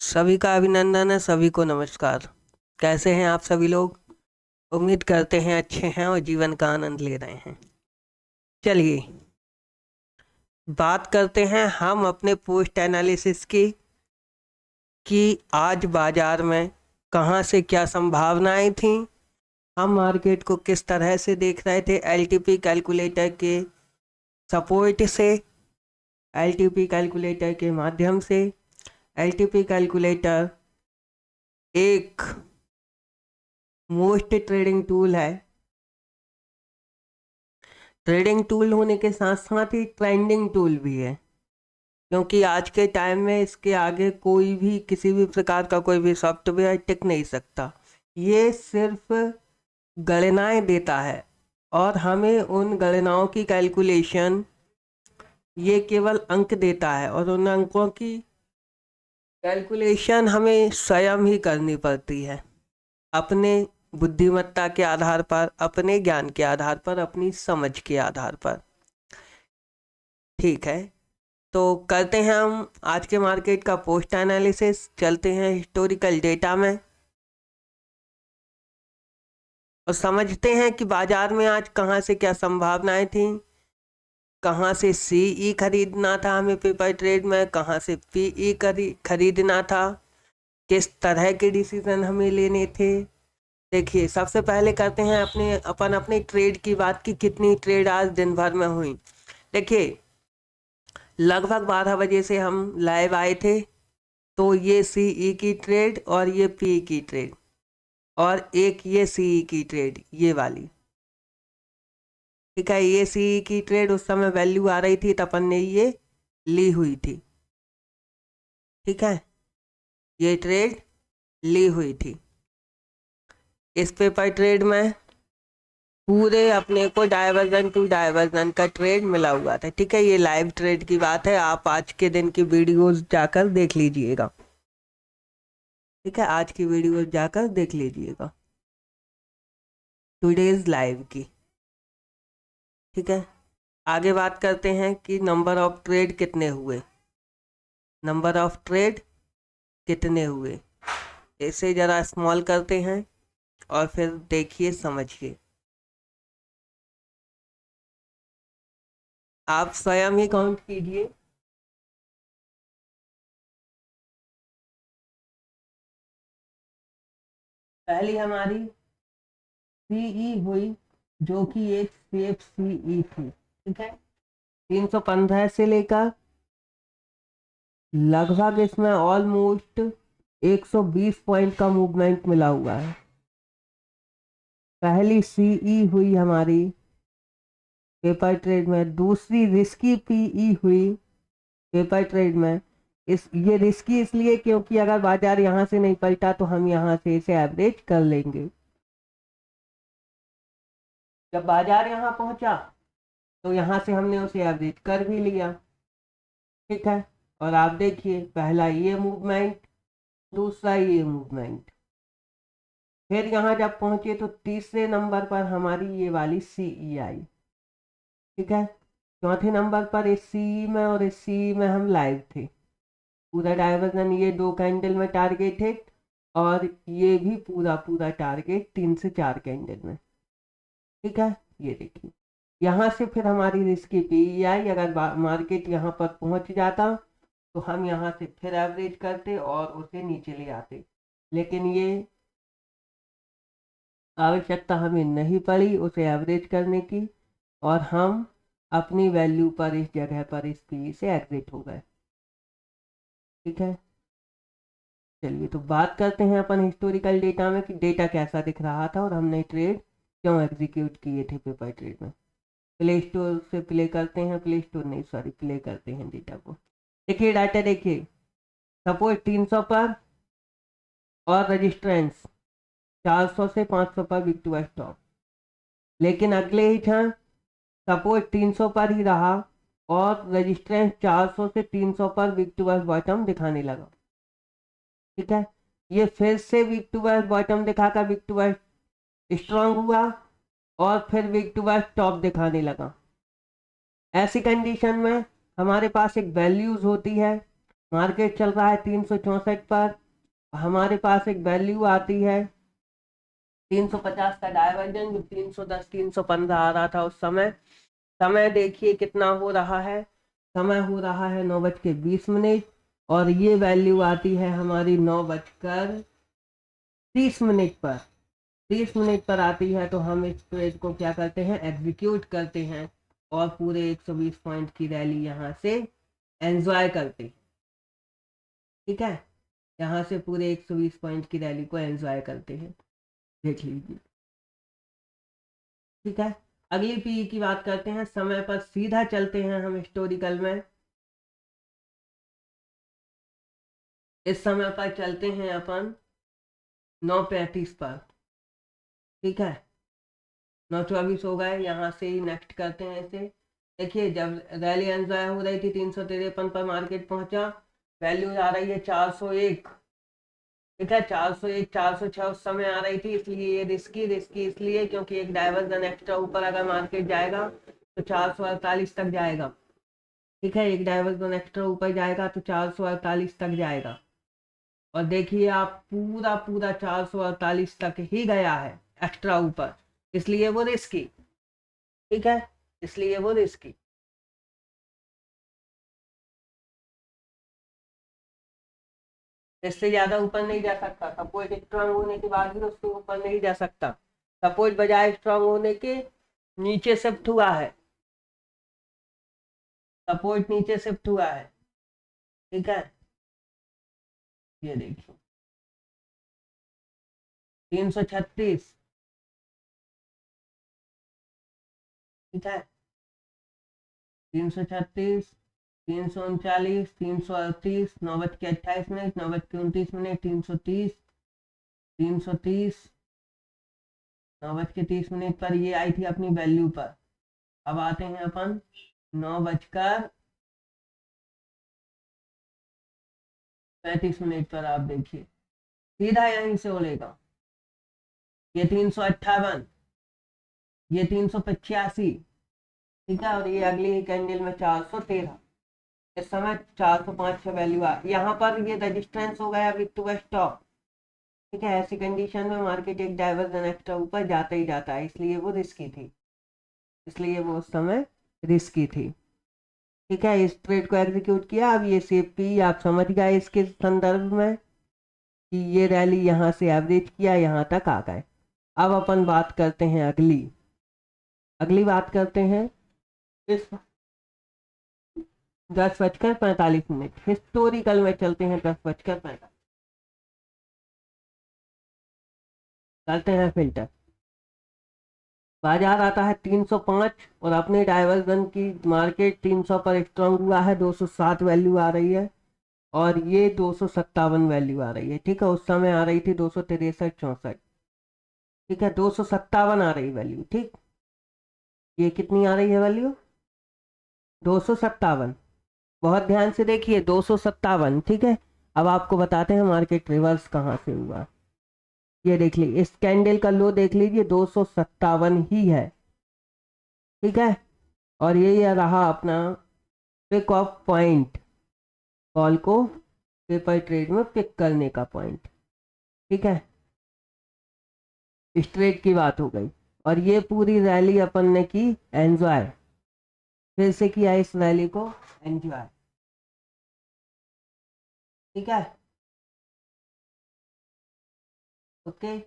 सभी का अभिनंदन है, सभी को नमस्कार। कैसे हैं आप सभी लोग? उम्मीद करते हैं अच्छे हैं और जीवन का आनंद ले रहे हैं। चलिए बात करते हैं हम अपने पोस्ट एनालिसिस की कि आज बाजार में कहां से क्या संभावनाएं थीं। हम मार्केट को किस तरह से देख रहे थे एलटीपी कैलकुलेटर के सपोर्ट से, एलटीपी कैलकुलेटर के माध्यम से। एलटीपी कैलकुलेटर एक मोस्ट ट्रेडिंग टूल है। ट्रेडिंग टूल होने के साथ साथ ही ट्रेंडिंग टूल भी है, क्योंकि आज के टाइम में इसके आगे कोई भी किसी भी प्रकार का कोई भी सॉफ्टवेयर टिक नहीं सकता। ये सिर्फ गणनाएं देता है और हमें उन गणनाओं की कैलकुलेशन, ये केवल अंक देता है और उन अंकों की कैलकुलेशन हमें स्वयं ही करनी पड़ती है, अपने बुद्धिमत्ता के आधार पर, अपने ज्ञान के आधार पर, अपनी समझ के आधार पर। ठीक है, तो करते हैं हम आज के मार्केट का पोस्ट एनालिसिस। चलते हैं हिस्टोरिकल डेटा में और समझते हैं कि बाजार में आज कहां से क्या संभावनाएं थी, कहां से सीई खरीदना था हमें पेपर ट्रेड में, कहां से पीई खरीदना था, किस तरह के डिसीजन हमें लेने थे। देखिए, सबसे पहले करते हैं अपने ट्रेड की बात की कितनी ट्रेड आज दिन भर में हुई। देखिए, लगभग 12 बजे से हम लाइव आए थे, तो ये सीई की ट्रेड और ये पी की ट्रेड और एक ये सीई की ट्रेड, ये वाली। ठीक है, ये सीई की ट्रेड उस समय वैल्यू आ रही थी तो अपन ने ये ली हुई थी। ठीक है, ये ट्रेड ली हुई थी। इस पेपर ट्रेड में पूरे अपने को डाइवर्जन टू डाइवर्जन का ट्रेड मिला हुआ था। ठीक है, ये लाइव ट्रेड की बात है, आप आज के दिन की वीडियोस जाकर देख लीजिएगा। ठीक है, आज की वीडियोस जाकर देख लीजिएगा, टुडेज लाइव की। ठीक है, आगे बात करते हैं कि नंबर ऑफ ट्रेड कितने हुए। नंबर ऑफ ट्रेड कितने हुए, इसे ज़रा स्मॉल करते हैं और फिर देखिए, समझिए। आप स्वयं ही काउंट कीजिए। पहली हमारी सीई हुई, जो कि एक सेफ सीई थी। ठीक है, 315 से लेकर लगभग इसमें ऑलमोस्ट 120 पॉइंट का मूवमेंट मिला हुआ है। पहली सीई हुई हमारी पेपर ट्रेड में। दूसरी रिस्की पीई हुई पेपर ट्रेड में। ये रिस्की इसलिए क्योंकि अगर बाजार यहाँ से नहीं पलटा तो हम यहाँ से इसे एवरेज कर लेंगे। जब बाजार यहाँ पहुंचा तो यहाँ से हमने उसे एवरेज कर भी लिया। ठीक है, और आप देखिए, पहला ये मूवमेंट, दूसरा ये मूवमेंट, फिर यहाँ जब पहुंचे तो तीसरे नंबर पर हमारी ये वाली सीई आई। ठीक है, चौथे नंबर पर इस सीई में और इस सीई में हम लाइव थे। पूरा डाइवर्जन ये 2 कैंडल में टारगेटेड और ये भी पूरा पूरा टारगेट 3 से 4 कैंडल में। ठीक है, ये देखिए, यहाँ से फिर हमारी रिस्की पी आई। अगर मार्केट यहाँ पर पहुँच जाता तो हम यहाँ से फिर एवरेज करते और उसे नीचे ले आते, लेकिन ये आवश्यकता हमें नहीं पड़ी उसे एवरेज करने की और हम अपनी वैल्यू पर इस जगह पर इस पी से एग्जिट हो गए। ठीक है, चलिए तो बात करते हैं अपन हिस्टोरिकल डेटा में कि डेटा कैसा दिख रहा था और हमने ट्रेड क्यों एग्जीक्यूट किए थे पेपर ट्रेड में। प्ले स्टोर से प्ले करते हैं, प्ले स्टोर नहीं सॉरी, प्ले करते हैं डेटा को। देखिए डाटा, देखिए सपोज 300 पर और रजिस्टेंस 400 से 500 पर वीक टू स्टॉप, लेकिन अगले ही क्षण सपोज 300 पर ही रहा और रजिस्टेंस 400 से 300 पर वीक टू बॉटम दिखाने लगा। ठीक है, ये फिर से वीक टू बॉटम दिखाकर वीक टू स्ट्रांग हुआ और फिर वीक टू टॉप दिखाने लगा। ऐसी कंडीशन में हमारे पास एक वैल्यूज होती है। मार्केट चल रहा है 364 पर, हमारे पास एक वैल्यू आती है 350 का डायवर्जन, जो 310 315 आ रहा था उस समय। समय देखिए कितना हो रहा है, समय हो रहा है 9:20, और ये वैल्यू आती है हमारी 9:30 पर। 30 मिनट पर आती है, तो हम इस ट्रेड को क्या करते हैं, एग्जीक्यूट करते हैं और पूरे 120 पॉइंट की रैली यहाँ से एंजॉय करते हैं। ठीक है, यहाँ से पूरे 120 पॉइंट की रैली को एंजॉय करते हैं, देख लीजिए। ठीक है, अगली पीई की बात करते हैं। समय पर सीधा चलते हैं हम हिस्टोरिकल में। इस समय पर चलते हैं अपन 9:35 पर। ठीक है, 9:24 हो गए, यहाँ से ही नेक्स्ट करते हैं इसे। देखिए जब रैली एंजॉय हो रही थी 353 पर मार्केट पहुंचा, वैल्यू आ रही है 401। ठीक है, 401 406 उस समय आ रही थी, इसलिए ये रिस्की रिस्की इसलिए क्योंकि एक डाइवर्जन एक्स्ट्रा ऊपर अगर मार्केट जाएगा तो 448 तक जाएगा। ठीक है, एक डाइवर्जन एक्स्ट्रा ऊपर जाएगा तो 448 तक जाएगा, और देखिए आप पूरा पूरा 448 तक ही गया है एक्स्ट्रा ऊपर, इसलिए वो रिस्की। ठीक है, इसलिए वो रिस्की। इससे ज्यादा ऊपर नहीं जा सकता, सपोर्ट स्ट्रांग होने के बाद भी उसके ऊपर नहीं जा सकता। सपोर्ट बजाय स्ट्रांग होने के नीचे शिफ्ट हुआ है, सपोर्ट नीचे शिफ्ट हुआ है। ठीक है, ये देखिए 336। ठीक है, 336, 339, 338, 9:28, 9:29, 330, 330, 9:30 पर ये आई थी अपनी वैल्यू पर। अब आते हैं अपन 9:35 पर। आप देखिए सीधा यहीं से उड़ेगा, ये 358, ये 385। ठीक है, और ये अगली कैंडल में 413। इस समय 405 का वैल्यू आ, यहाँ पर ये रजिस्टेंस हो गया विक टू स्टॉप। ठीक है, ऐसी कंडीशन में मार्केट एक डाइवर्जन एक्स्ट्रा ऊपर जाता ही जाता है, इसलिए वो रिस्की थी, इसलिए वो उस समय रिस्की थी। ठीक है, इस ट्रेड को एग्जीक्यूट किया। अब ये सेफ्टी आप समझ गए इसके संदर्भ में कि ये रैली यहाँ से एवरेज किया, यहाँ तक आ गए। अब अपन बात करते हैं अगली अगली बात करते हैं इस 10:45 हिस्टोरिकल में चलते हैं। 10:45 करते हैं फिल्टर। बाजार आता है 305, और अपने डाइवर्जन की मार्केट 300 पर स्ट्रांग हुआ है, 207 वैल्यू आ रही है, और ये 257 वैल्यू आ रही है। ठीक है, उस समय आ रही थी 263 64। ठीक है, 257 आ रही वैल्यू। ठीक, ये कितनी आ रही है वैल्यू, 257। बहुत ध्यान से देखिए 257। ठीक है, अब आपको बताते हैं मार्केट रिवर्स कहाँ से हुआ। ये देख लीजिए, इस कैंडल का लो देख लीजिए 257 ही है। ठीक है, और ये रहा अपना पिक ऑफ पॉइंट, कॉल को पेपर ट्रेड में पिक करने का पॉइंट। ठीक है, इस ट्रेड की बात हो गई, और ये पूरी रैली अपन ने की एंजॉय, फिर से किया इस रैली को एंजॉय। ठीक है, ओके।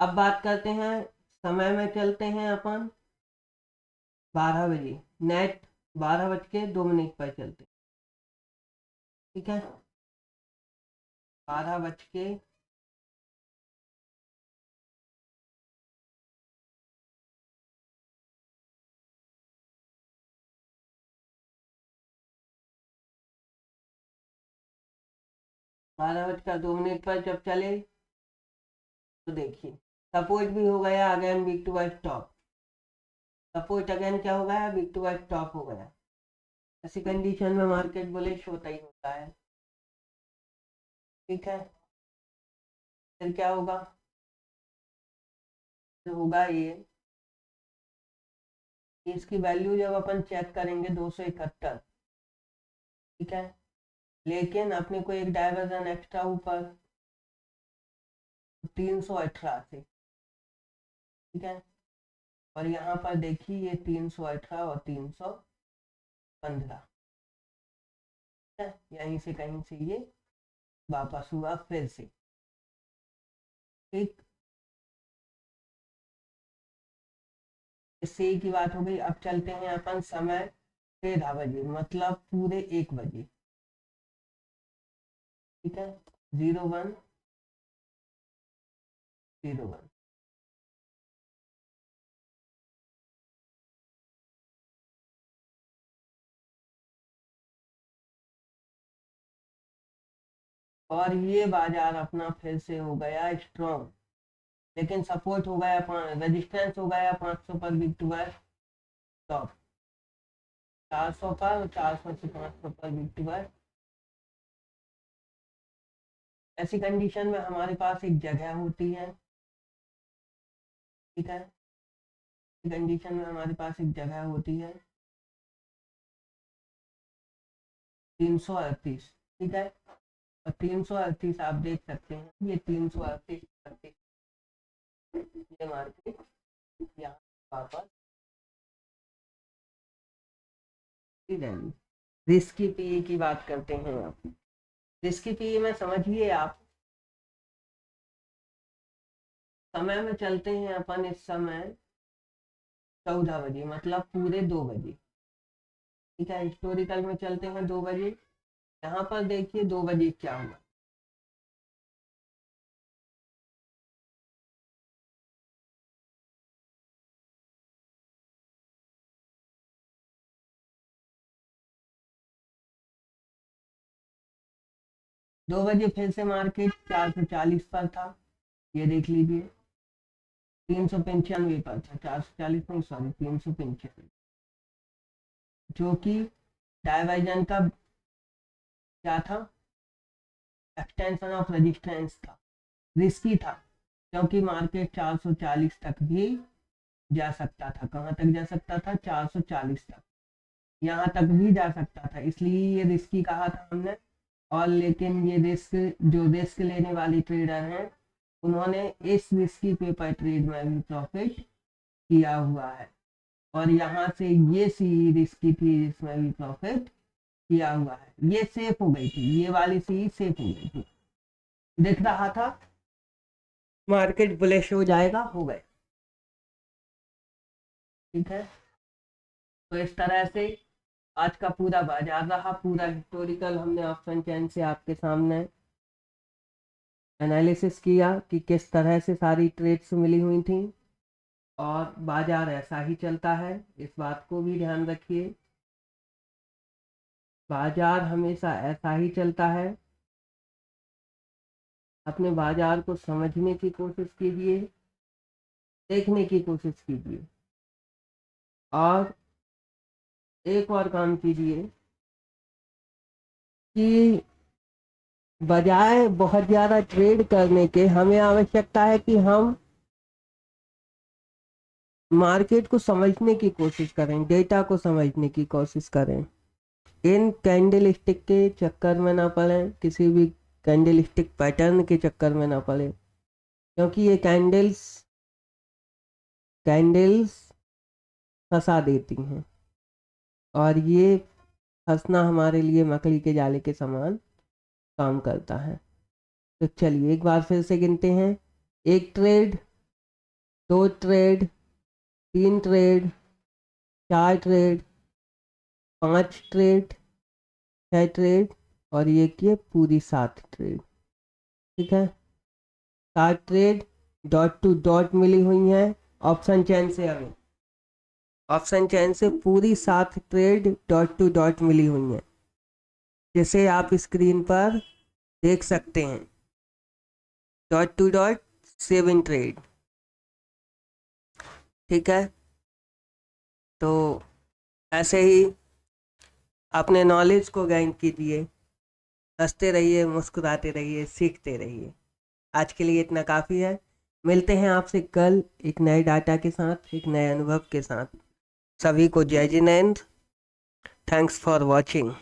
अब बात करते हैं, समय में चलते हैं अपन 12 बजे, नेट 12:02 पर चलते। ठीक है, 12 बज के 12:02 पर जब चले तो देखिए सपोर्ट भी हो गया again weak to wise top. Support again क्या हो गया, वीक टू वाइज टॉप हो गया। ऐसी कंडीशन में मार्केट बुलिश होता ही होता है। ठीक है, फिर क्या होगा, तो होगा ये इसकी वैल्यू जब अपन चेक करेंगे 271, ठीक है, लेकिन अपने को एक डाइवर्जन एक्स्ट्रा ऊपर 318 से, ठीक है, और यहाँ पर देखिए ये 318 और 315, ठीक है, यहीं से कहीं से ये वापस हुआ फिर से, ठीक। इससे की बात हो गई। अब चलते हैं अपन समय 13 बजे, मतलब पूरे 1 बजे, ठीक है, 0101। और ये बाजार अपना फिर से हो गया स्ट्रॉन्ग, लेकिन सपोर्ट हो गया, रेजिस्टेंस हो गया 500 पर वीक टू वीक टॉप, 400 पर, 400 से 500 पर वीक टू वीक। ऐसी कंडीशन में हमारे पास एक जगह होती है, ठीक है, कंडीशन में हमारे पास एक जगह होती है 338, ठीक है, और 338 आप देख सकते हैं, ये 338 ये मार्केट यहाँ वापस रिस्की पीई की बात करते हैं आप। रिस्की पीई में समझिए आप, समय में चलते हैं अपन इस समय 14 बजे, मतलब पूरे 2 बजे, ठीक है, हिस्टोरिकल में चलते हैं 2 बजे। यहाँ पर देखिए 2 बजे क्या हुआ, दो बजे फिर से मार्केट 440 पर था, ये देख लीजिए, 395 पर था, 440 नहीं, सॉरी 395, जो कि डाइवर्जन का क्या था, एक्सटेंशन ऑफ रेजिस्टेंस था, रिस्की था, क्योंकि मार्केट 440 तक भी जा सकता था। कहाँ तक जा सकता था? 440 तक, यहाँ तक भी जा सकता था, इसलिए ये रिस्की कहा था हमने। और लेकिन ये रिस्क, जो रिस्क लेने वाले ट्रेडर हैं, उन्होंने इस रिस्की पेपर ट्रेड में भी प्रॉफिट किया हुआ है, और यहाँ से ये सी रिस्की थी, इसमें भी प्रॉफिट किया हुआ है। ये सेफ हो गई थी, ये वाली सी सेफ हो गई थी, दिख रहा था मार्केट बुलिश हो जाएगा, हो गए, ठीक है। तो इस तरह से आज का पूरा बाजार रहा, पूरा हिस्टोरिकल हमने ऑप्शन चेन से आपके सामने एनालिसिस किया कि किस तरह से सारी ट्रेड्स मिली हुई थी, और बाजार ऐसा ही चलता है, इस बात को भी ध्यान रखिए, बाजार हमेशा ऐसा ही चलता है। अपने बाजार को समझने की कोशिश कीजिए, देखने की कोशिश कीजिए, और एक और काम कीजिए कि बजाय बहुत ज़्यादा ट्रेड करने के, हमें आवश्यकता है कि हम मार्केट को समझने की कोशिश करें, डेटा को समझने की कोशिश करें, इन कैंडल स्टिक के चक्कर में ना पड़े, किसी भी कैंडल स्टिक पैटर्न के चक्कर में ना पड़े, क्योंकि ये कैंडल्स फंसा देती हैं, और ये फंसना हमारे लिए मकड़ी के जाले के समान काम करता है। तो चलिए एक बार फिर से गिनते हैं, 1 trade, 2 trade, 3 trade, 4 trade, 5 trade, 6 trade, और ये किए पूरी 7 ट्रेड, ठीक है। 7 ट्रेड डॉट टू डॉट मिली हुई हैं ऑप्शन चेन से, हमें ऑप्शन चेन से पूरी 7 ट्रेड डॉट टू डॉट मिली हुई हैं, जिसे आप स्क्रीन पर देख सकते हैं, डॉट टू डॉट 7 ट्रेड, ठीक है। तो ऐसे ही अपने नॉलेज को गेन कीजिए, हंसते रहिए, मुस्कुराते रहिए, सीखते रहिए। आज के लिए इतना काफ़ी है, मिलते हैं आपसे कल एक नए डाटा के साथ, एक नए अनुभव के साथ। सभी को जय जिनेंद्र। Thanks for watching.